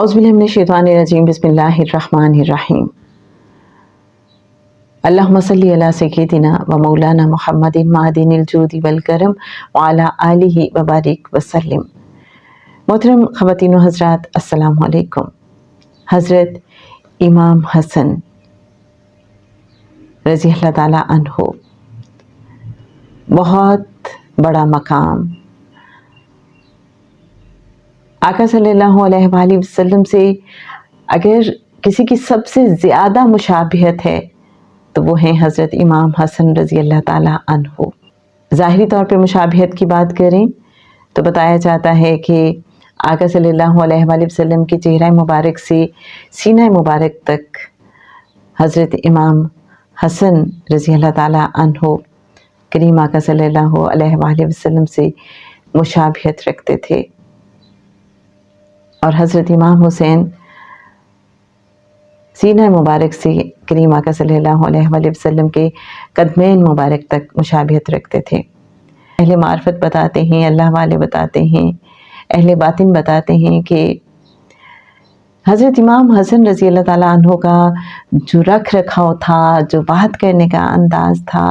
औज़ुबिल्लाहि मिनश्शैतानिर्रजीम बिस्मिल्लाहिर्रहमानिर्रहीम। अल्लाहुम्मा सल्लि अला सय्यिदिना व मौलाना मुहम्मदिन मादिनिल जूदि वल करम व अला आलिहि व बारिक वसल्लिम। मोहतरम ख़वातीन व हज़रात, अस्सलामु अलैकुम। हज़रत इमाम हसन रज़ी अल्लाह ताला अन्हो, बहुत बड़ा मकाम, आका सल्लल्लाहु अलैहि वसल्लम से अगर किसी की सबसे ज़्यादा मुशाबिहत है तो वो हैं हज़रत इमाम हसन रज़ी अल्लाह ताला अन्हो। ज़ाहिरी तौर पे मुशाबिहत की बात करें तो बताया जाता है कि आका सल्लल्लाहु अलैहि वसल्लम के चेहरा मुबारक से सीना मुबारक तक हज़रत इमाम हसन रज़ी अल्लाह ताला अन्हो करीम आका सल्लल्लाहु अलैहि वसल्लम से मुशाबिहत रखते थे। और हज़रत इमाम हुसैन सीना मुबारक से करीम आका सल्लल्लाहु अलैहि वसल्लम के कदमैन मुबारक तक मुशाबिहत रखते थे। अहले मार्फत बताते हैं, अल्लाह वाले बताते हैं, अहले बातिन बताते हैं कि हज़रत इमाम हसन रज़ी अल्लाह ताला अन्हो का जो रख रखाव था, जो बात करने का अंदाज़ था,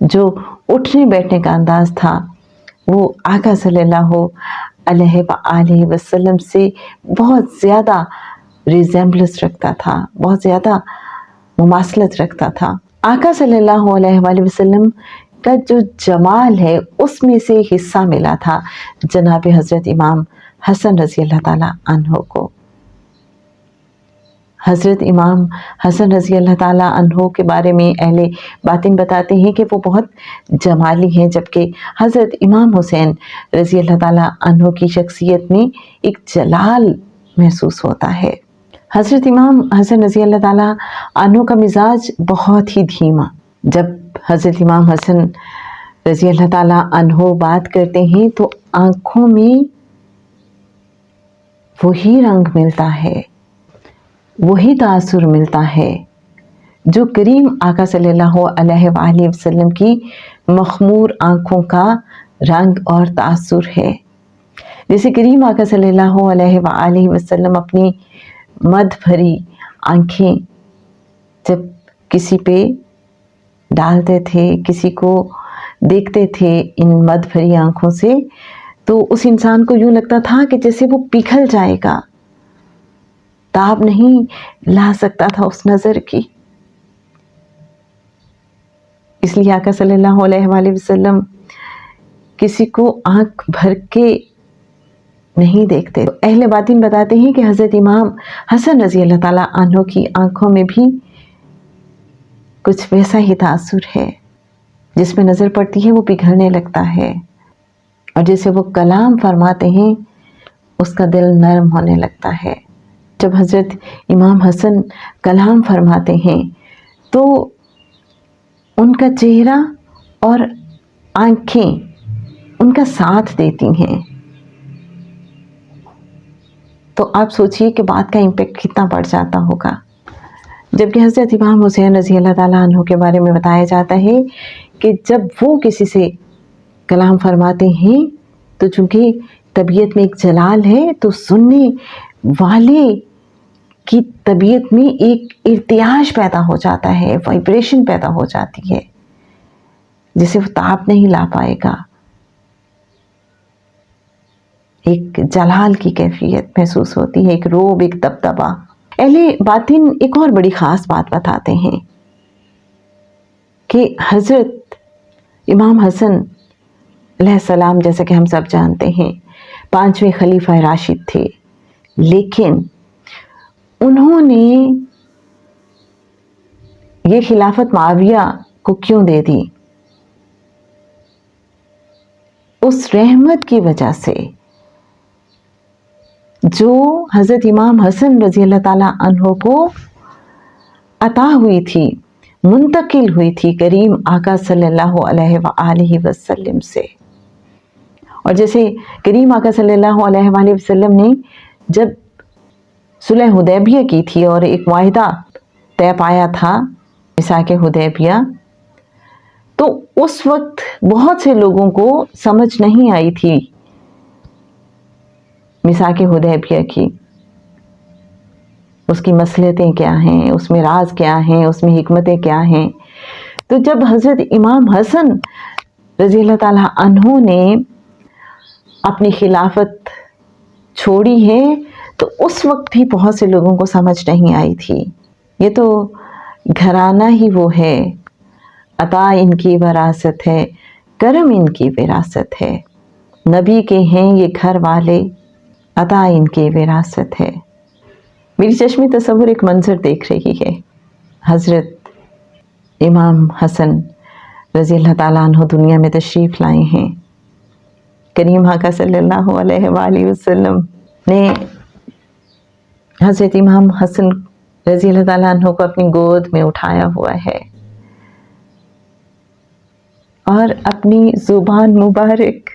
जो उठने बैठने का अंदाज़ था, वो आका सल्लल्लाहु अलैहि वसल्लम से बहुत ज़्यादा रिजेम्बलेंस रखता था, बहुत ज़्यादा मुमासलत रखता था। आका सल्लल्लाहु अलैहि वसल्लम का जो जमाल है उसमें से हिस्सा मिला था जनाब हज़रत इमाम हसन रज़ी अल्लाह ताला अन्हो को। हज़रत इमाम हसन रज़ी अल्लाह ताला अन्हो के बारे में अहले बातिन बताते हैं कि वो बहुत जमाली हैं, जबकि हज़रत इमाम हुसैन रज़ी अल्लाह ताला अन्हो की शख्सियत में एक जलाल महसूस होता है। हज़रत इमाम हसन रज़ी अल्लाह ताला अन्हो का मिजाज बहुत ही धीमा। जब हज़रत इमाम हसन रज़ी अल्लाह ताला अन्हो बात करते हैं तो आँखों में वही रंग मिलता है, वही तासुर मिलता है जो करीम आका सल्लल्लाहु अलैहि वसल्लम की मखमूर आँखों का रंग और तासुर है। जैसे करीम आका सल्लल्लाहु अलैहि वसल्लम अपनी मद भरी आँखें जब किसी पे डालते थे, किसी को देखते थे इन मद भरी आँखों से, तो उस इंसान को यूँ लगता था कि जैसे वो पिघल जाएगा, ताब नहीं ला सकता था उस नज़र की। इसलिए आका सल्लल्लाहु अलैहि वसल्लम किसी को आँख भर के नहीं देखते। तो अहले बातिन बताते हैं कि हज़रत इमाम हसन रज़ी अल्लाह ताला अन्हो की आँखों में भी कुछ वैसा ही तासुर है, जिसमें नज़र पड़ती है वो पिघलने लगता है, और जैसे वो कलाम फरमाते हैं उसका दिल नरम होने लगता है। जब हज़रत इमाम हसन कलाम फरमाते हैं तो उनका चेहरा और आँखें उनका साथ देती हैं। तो आप सोचिए कि बात का इम्पैक्ट कितना बढ़ जाता होगा। जबकि हज़रत इमाम हुसैन रज़ी अल्लाह ताला अन्हो के बारे में बताया जाता है कि जब वो किसी से कलाम फरमाते हैं तो चूँकि तबीयत में एक जलाल है, तो सुनने वाले की तबीयत में एक इर्तियाश पैदा हो जाता है, वाइब्रेशन पैदा हो जाती है, जिसे वो ताब नहीं ला पाएगा। एक जलाल की कैफियत महसूस होती है, एक रोब, एक दबदबा। अहले बातिन एक और बड़ी ख़ास बात बताते हैं कि हज़रत इमाम हसन अलैहिस्सलाम, जैसे कि हम सब जानते हैं, 5वें खलीफा राशिद थे, लेकिन उन्होंने ये खिलाफत मुआविया को क्यों दे दी? उस रहमत की वजह से जो हज़रत इमाम हसन रज़ी अल्लाह ताला अन्हो को अता हुई थी, मुंतकिल हुई थी करीम आका सल्लल्लाहु अलैहि वसल्लम से। और जैसे करीम आका सल्लल्लाहु अलैहि वसल्लम ने जब सुलह हुदैबिया की थी और एक वाहिदा तय पाया था, मिसाके हुदैबिया, तो उस वक्त बहुत से लोगों को समझ नहीं आई थी मिसाक हुदैबिया की, उसकी मसलहतें क्या हैं, उसमें राज क्या हैं, उसमें हिकमतें क्या हैं। तो जब हज़रत इमाम हसन रज़ी अल्लाह ताला अन्हु ने अपनी खिलाफत छोड़ी है तो उस वक्त भी बहुत से लोगों को समझ नहीं आई थी। ये तो घराना ही वो है, अता इनकी विरासत है, करम इनकी विरासत है, नबी के हैं ये घर वाले, अता इनकी विरासत है। मेरी चश्मे तसव्वुर एक मंजर देख रही है, हज़रत इमाम हसन रज़ी अल्लाह ताला अन्हु दुनिया में तशरीफ़ लाए हैं। करीम आका सल्लल्लाहु अलैहि वसल्लम ने हज़रत इमाम हसन रज़ी अल्लाह ताला अन्हु को अपनी गोद में उठाया हुआ है और अपनी ज़ुबान मुबारक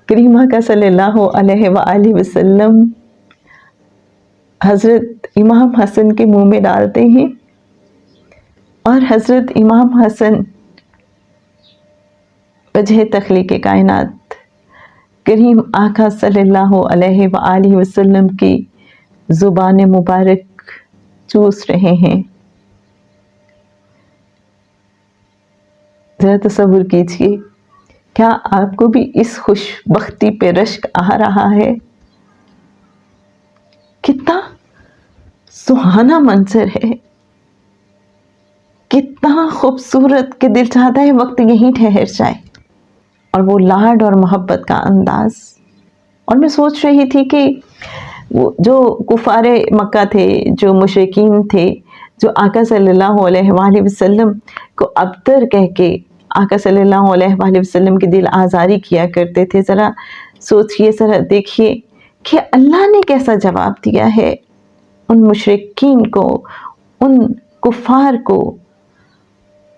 करीम आका सल्लल्लाहु अलैहि वसल्लम हज़रत इमाम हसन के मुंह में डालते हैं और हज़रत इमाम हसन वजह तख्लीक़ कायनात करीम आका सल्लल्लाहु अलैहि वसल्लम की ज़ुबान मुबारक चूस रहे हैं। ज़रा तसव्वुर कीजिए, क्या आपको भी इस खुशबख्ती पे रश्क आ रहा है? कितना सुहाना मंजर है, कितना खूबसूरत कि दिल चाहता है वक्त यहीं ठहर जाए। और वो लाड और मोहब्बत का अंदाज। और मैं सोच रही थी कि वो जो कुफारे मक्का थे, जो मुशरिकीन थे, जो आका सल्लल्लाहु अलैहि वसल्लम को अबतर कह के आका सल्लल्लाहु अलैहि वसल्लम की दिल आज़ारी किया करते थे, ज़रा सोचिए, ज़रा देखिए कि अल्लाह ने कैसा जवाब दिया है उन मुशरिकीन को, उन कुफार को,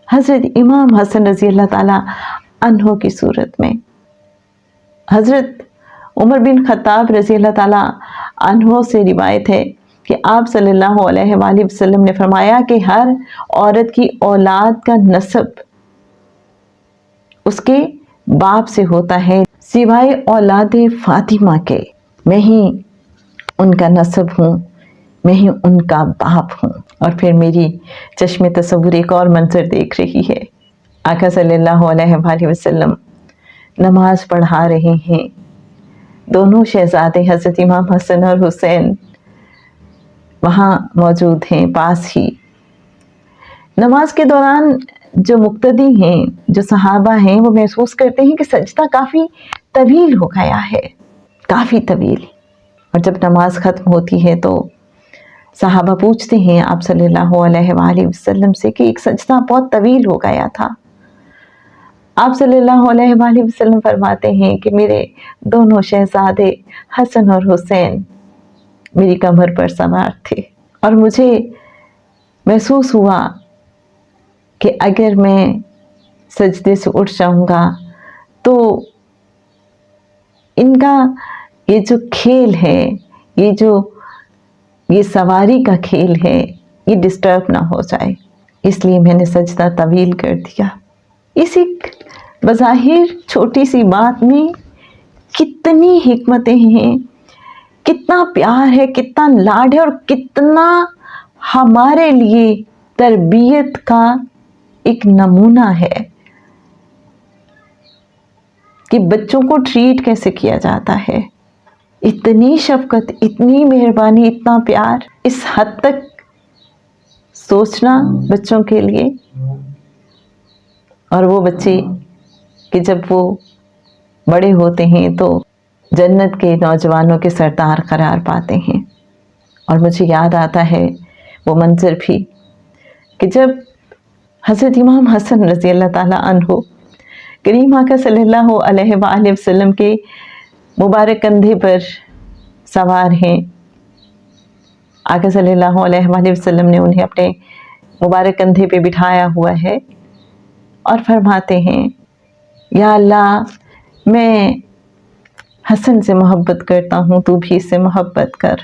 हज़रत इमाम हसन रज़ी अल्लाह ताला अन्हो की सूरत में। हज़रत उमर बिन खत्ताब रज़ी अल्लाह ताला अन्हो से रिवायत है कि आप सल्लल्लाहु अलैहि वसल्लम ने फरमाया कि हर औरत की औलाद का नस्ब उसके बाप से होता है सिवाय औलाद फातिमा के। मैं ही उनका नस्ब हूँ, मैं ही उनका बाप हूँ। और फिर मेरी चश्मे तसव्वुर एक और मंजर देख रही है, आका सल्लल्लाहु अलैहि वसल्लम नमाज पढ़ा रहे हैं, दोनों शहजादे हज़रत इमाम हसन और हुसैन वहाँ मौजूद हैं पास ही। नमाज के दौरान जो मुक्तदी हैं, जो सहाबा हैं, वो महसूस करते हैं कि सजदा काफ़ी तवील हो गया है, काफ़ी तवील। और जब नमाज ख़त्म होती है तो सहाबा पूछते हैं आप सल्लल्लाहु अलैहि वसल्लम से कि एक सजदा बहुत तवील हो गया था। आप सल्लल्लाहु अलैहि वसल्लम फरमाते हैं कि मेरे दोनों शहजादे हसन और हुसैन मेरी कमर पर सवार थे और मुझे महसूस हुआ कि अगर मैं सजदे से उठ जाऊंगा तो इनका ये जो खेल है, ये सवारी का खेल है, ये डिस्टर्ब ना हो जाए, इसलिए मैंने सजदा तवील कर दिया। इसी बज़ाहिर छोटी सी बात में कितनी हिकमतें हैं, कितना प्यार है, कितना लाड है और कितना हमारे लिए तरबियत का एक नमूना है कि बच्चों को ट्रीट कैसे किया जाता है। इतनी शफकत, इतनी मेहरबानी, इतना प्यार, इस हद तक सोचना बच्चों के लिए। और वो बच्चे कि जब वो बड़े होते हैं तो जन्नत के नौजवानों के सरदार करार पाते हैं। और मुझे याद आता है वो मंजर भी कि जब हज़रत इमाम हसन रज़ी अल्लाह ताला अन्हु करीम आका सल्लल्लाहु अलैहि वसल्लम के मुबारक कंधे पर सवार हैं। आका सल्लल्लाहु अलैहि वसल्लम ने उन्हें अपने मुबारक कंधे पे बिठाया हुआ है और फरमाते हैं, या अल्लाह, मैं हसन से मोहब्बत करता हूँ, तू भी इससे मोहब्बत कर।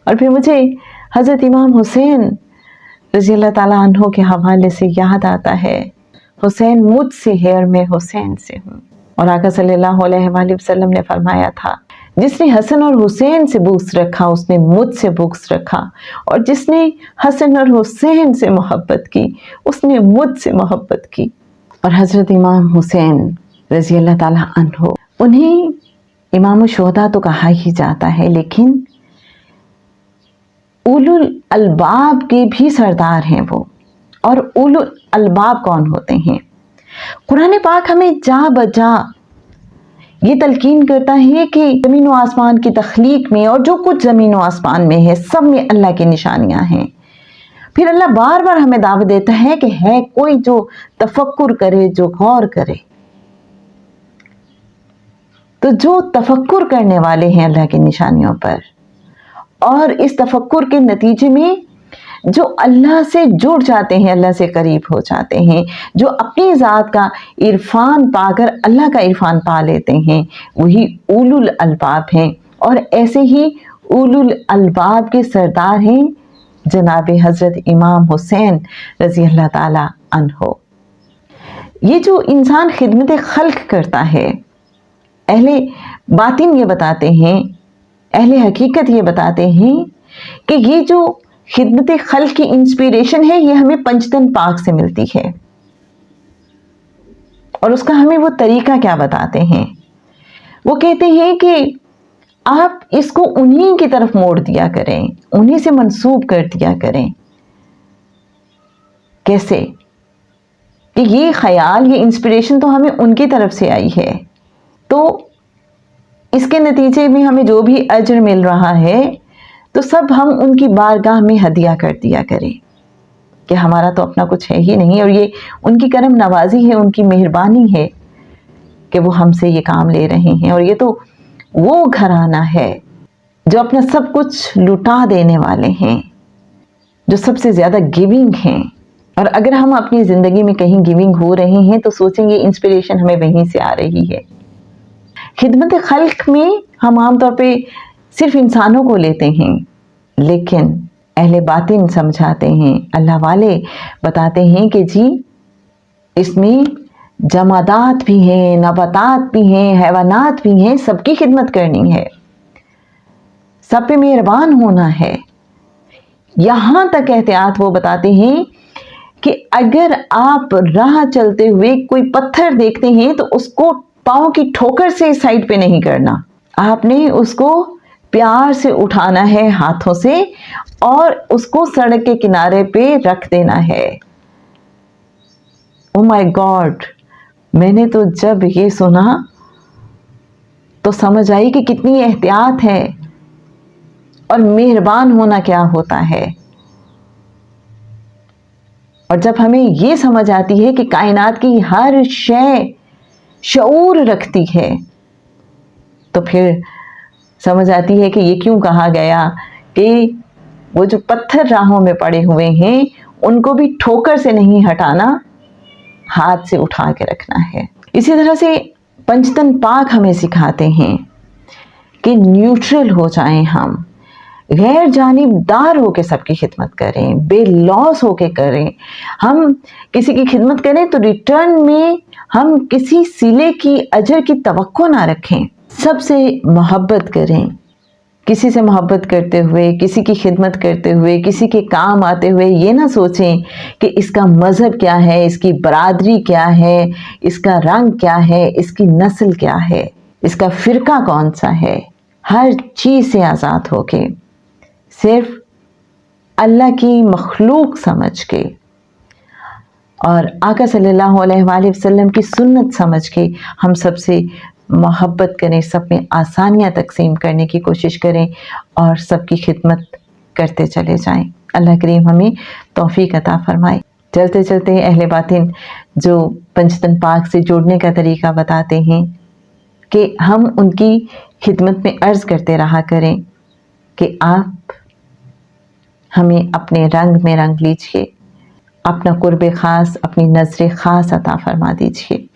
और फिर मुझे हज़रत इमाम हुसैन रज़ी अल्लाह ताला अन्हो के हवाले से याद आता है, हुसैन मुझसे है और मैं हुसैन से हूँ। और आका सल्लल्लाहु अलैहि वसल्लम ने फरमाया था, जिसने हसन और हुसैन से बुग़्ज़ रखा उसने मुझसे बुग़्ज़ रखा, और जिसने हसन और हुसैन से मोहब्बत की उसने मुझसे मोहब्बत की। और हज़रत इमाम हुसैन रज़ी अल्लाह ताला अन्हो, उन्हें इमाम शुहदा तो कहा ही जाता है, लेकिन उलुल अलबाब के भी सरदार हैं वो। और उलुल अलबाब कौन होते हैं? कुरान पाक हमें जा बजा ये तलकीन करता है कि ज़मीन व आसमान की तख्लीक में और जो कुछ ज़मीन व आसमान में है सब में अल्लाह की निशानियां हैं। फिर अल्लाह बार बार हमें दावत देता है कि है कोई जो तफक्कुर करे, जो गौर करे। तो जो तफक्कुर करने वाले हैं अल्लाह की निशानियों पर, और इस तफक्कुर के नतीजे में जो अल्लाह से जुड़ जाते हैं, अल्लाह से करीब हो जाते हैं, जो अपनी ज़ात का इरफान पाकर अल्लाह का इरफान पा लेते हैं, वही उलुल अलबाब हैं। और ऐसे ही उलुल अलबाब के सरदार हैं जनाब हज़रत इमाम हुसैन रज़ी अल्लाह ताला अन्हो। ये जो इंसान खिदमत खल्क करता है, अहले बातिन ये बताते हैं, अहले हकीकत ये बताते हैं कि ये जो खिदमत खल्क की इंस्पिरेशन है ये हमें पंचतन पाक से मिलती है। और उसका हमें वो तरीका क्या बताते हैं? वो कहते हैं कि आप इसको उन्हीं की तरफ मोड़ दिया करें, उन्हीं से मंसूब कर दिया करें। कैसे? कि ये ख्याल, ये इंस्पिरेशन तो हमें उनकी तरफ से आई है, तो इसके नतीजे में हमें जो भी अजर मिल रहा है तो सब हम उनकी बारगाह में हदिया कर दिया करें कि हमारा तो अपना कुछ है ही नहीं, और ये उनकी करम नवाजी है, उनकी मेहरबानी है कि वो हमसे ये काम ले रहे हैं। और ये तो वो घराना है जो अपना सब कुछ लुटा देने वाले हैं, जो सबसे ज़्यादा गिविंग हैं। और अगर हम अपनी ज़िंदगी में कहीं गिविंग हो रहे हैं तो सोचेंगे इंस्पिरेशन हमें वहीं से आ रही है। खिदमत खल्क में हम आमतौर पे सिर्फ इंसानों को लेते हैं, लेकिन अहले बातिन समझाते हैं, अल्लाह वाले बताते हैं कि जी इसमें जमादात भी हैं, नबातात भी हैं, हैवानात भी हैं, सबकी खिदमत करनी है, सब पे मेहरबान होना है। यहाँ तक एहतियात वो बताते हैं कि अगर आप राह चलते हुए कोई पत्थर देखते हैं तो उसको पाँव की ठोकर से साइड पे नहीं करना, आपने उसको प्यार से उठाना है हाथों से और उसको सड़क के किनारे पे रख देना है। ओ माय गॉड, मैंने तो जब ये सुना तो समझ आई कि कितनी एहतियात है और मेहरबान होना क्या होता है। और जब हमें ये समझ आती है कि कायनात की हर शय शऊर रखती है, तो फिर समझ आती है कि ये क्यों कहा गया कि वो जो पत्थर राहों में पड़े हुए हैं उनको भी ठोकर से नहीं हटाना, हाथ से उठा के रखना है। इसी तरह से पंचतन पाक हमें सिखाते हैं कि न्यूट्रल हो जाएं, हम गैर जानिबदार होकर सबकी खिदमत करें, बेलॉस होकर करें। हम किसी की खिदमत करें तो रिटर्न में हम किसी सिले की अजर की तवक्को ना रखें, सबसे मोहब्बत करें। किसी से मोहब्बत करते हुए, किसी की खिदमत करते हुए, किसी के काम आते हुए ये ना सोचें कि इसका मज़हब क्या है, इसकी बरादरी क्या है, इसका रंग क्या है, इसकी नस्ल क्या है, इसका फ़िरका कौन सा है। हर चीज़ से आज़ाद होके सिर्फ अल्लाह की मखलूक समझ के और आका सल्लल्लाहु अलैहि वसल्लम की सुन्नत समझ के हम सबसे मोहब्बत करें, सब में आसानियाँ तकसीम करने की कोशिश करें और सबकी खिदमत करते चले जाएं। अल्लाह करीम हमें तौफीक अता फरमाए। चलते चलते अहले बातिन जो पंचतन पाक से जुड़ने का तरीका बताते हैं कि हम उनकी खिदमत में अर्ज़ करते रहा करें कि आप हमें अपने रंग में रंग लीजिए, अपना कुर्ब ख़ास, अपनी नज़र ख़ास अता फरमा दीजिए।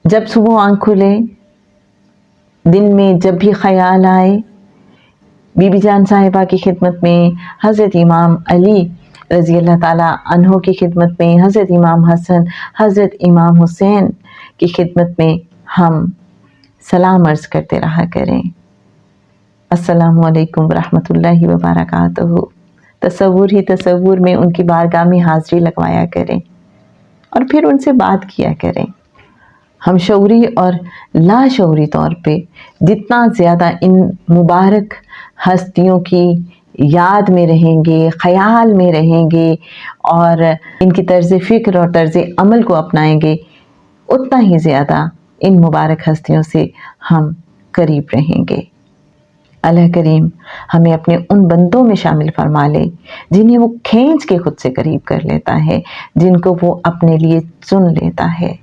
जब सुबह आँख खुले, दिन में जब भी ख़याल आए, बीबी जान साहिबा की खिदमत में, हज़रत इमाम अली रज़ी अल्लाह ताला अन्हो की खिदमत में, हज़रत इमाम हसन, हज़रत इमाम हुसैन की खिदमत में हम सलाम अर्ज़ करते रहा करें, अस्सलामु अलैकुम वरहमतुल्लाहि वबरकातुहू। तसव्वुर ही तसव्वुर में उनकी बारगाह में हाज़िरी लगवाया करें और फिर उनसे बात किया करें। हम शऊरी और लाशऊरी तौर पे जितना ज़्यादा इन मुबारक हस्तियों की याद में रहेंगे, ख़याल में रहेंगे और इनकी तर्ज़ फ़िक्र और तर्ज़ अमल को अपनाएंगे, उतना ही ज़्यादा इन मुबारक हस्तियों से हम करीब रहेंगे। अल्लाह करीम हमें अपने उन बंदों में शामिल फरमा ले जिन्हें वो खींच के खुद से करीब कर लेता है, जिनको वो अपने लिए चुन लेता है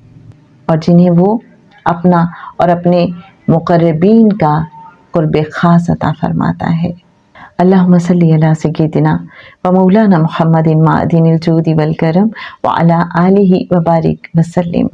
और जिन्हें वो अपना और अपने मुक़र्रबीन का क़ुर्ब ख़ास अता फरमाता है। अल्लाहुम्मा सल्ली अला सय्यिदिना व मौलाना मुहम्मदिन माअदिनिल जूदि वल करम व अला आलिहि व बारिक व सल्लिम।